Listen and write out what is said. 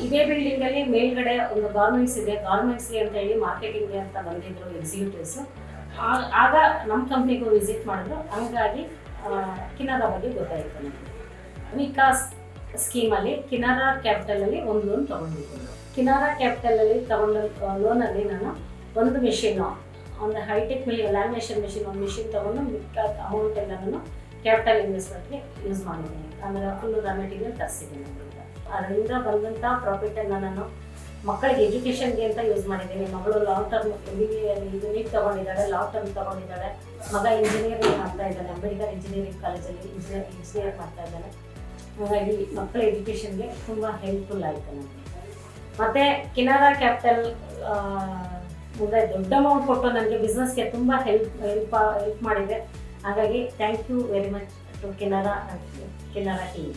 ಇದೇ ಬಿಲ್ಡಿಂಗಲ್ಲಿ ಮೇಲ್ಗಡೆ ಒಂದು ಗಾರ್ಮೆಂಟ್ಸ್ ಇದೆ, ಗಾರ್ಮೆಂಟ್ಸ್ಗೆ ಅಂತ ಹೇಳಿ ಮಾರ್ಕೆಟಿಂಗ್ಗೆ ಅಂತ ಬಂದಿದ್ರು ಎಕ್ಸಿಕ್ಯೂಟಿವ್ಸು. ಆಗ ನಮ್ಮ ಕಂಪ್ನಿಗೂ ವಿಸಿಟ್ ಮಾಡಿದ್ರು. ಹಂಗಾಗಿ ಕಿನಾರಾ ಬಗ್ಗೆ ಗೊತ್ತಾಯಿತು ನನಗೆ. ವಿಕಾಸ್ ಸ್ಕೀಮಲ್ಲಿ ಕಿನಾರಾ ಕ್ಯಾಪಿಟಲಲ್ಲಿ ಒಂದು ಲೋನ್ ತೊಗೊಂಡಿದ್ದೀನಿ. ಕಿನಾರಾ ಕ್ಯಾಪಿಟಲಲ್ಲಿ ತಗೊಂಡ ಲೋನಲ್ಲಿ ನಾನು ಒಂದು ಮಿಷಿನ್ನು, ಒಂದು ಹೈಟೆಕ್ ಲ್ಯಾಮಿನೇಷನ್ ಮಿಷಿನ್, ಒಂದು ಮಿಷಿನ್ ತೊಗೊಂಡು ಮಿಕ್ಕ ಅಮೌಂಟ್ ಎಲ್ಲ ನಾನು ಕ್ಯಾಪಿಟಲ್ ಇನ್ವೆಸ್ಟ್ಮೆಂಟ್ಗೆ ಯೂಸ್ ಮಾಡಿದ್ದೀನಿ. ಆಮೇಲೆ ಫುಲ್ಲು ರಾ ಮೆಟೀರಿಯಲ್ ತರಿಸಿದ್ದೀನಿ. ಅದರಿಂದ ಬಂದಂಥ ಪ್ರಾಫಿಟನ್ನು ನಾನು ಮಕ್ಕಳಿಗೆ ಎಜುಕೇಷನ್ಗೆ ಅಂತ ಯೂಸ್ ಮಾಡಿದ್ದೀನಿ. ಮಗಳು ಲಾಂಗ್ ಟರ್ಮ್ ಯೂನಿಟ್ ತೊಗೊಂಡಿದ್ದಾಳೆ, ಲಾಂಗ್ ಟರ್ಮ್ ತೊಗೊಂಡಿದ್ದಾಳೆ. ಮಗ ಇಂಜಿನಿಯರಿಂಗ್ ಮಾಡ್ತಾ ಇದ್ದಾನೆ, ಅಂಬೇಡ್ಕರ್ ಇಂಜಿನಿಯರಿಂಗ್ ಕಾಲೇಜಲ್ಲಿ ಇಂಜಿನಿಯರ್ ಮಾಡ್ತಾ ಇದ್ದಾನೆ. ಹಾಗಾಗಿ ಮಕ್ಕಳ ಎಜುಕೇಷನ್ಗೆ ತುಂಬ ಹೆಲ್ಪ್ಫುಲ್ ಆಯಿತು ನನಗೆ. ಮತ್ತು ಕಿನಾರಾ ಕ್ಯಾಪಿಟಲ್ ಅಂದರೆ ದೊಡ್ಡ ಅಮೌಂಟ್ ಕೊಟ್ಟು ನನಗೆ ಬಿಸ್ನೆಸ್ಗೆ ತುಂಬ ಹೆಲ್ಪ್ ಮಾಡಿದೆ. ಹಾಗಾಗಿ thank you very much to Kinara team.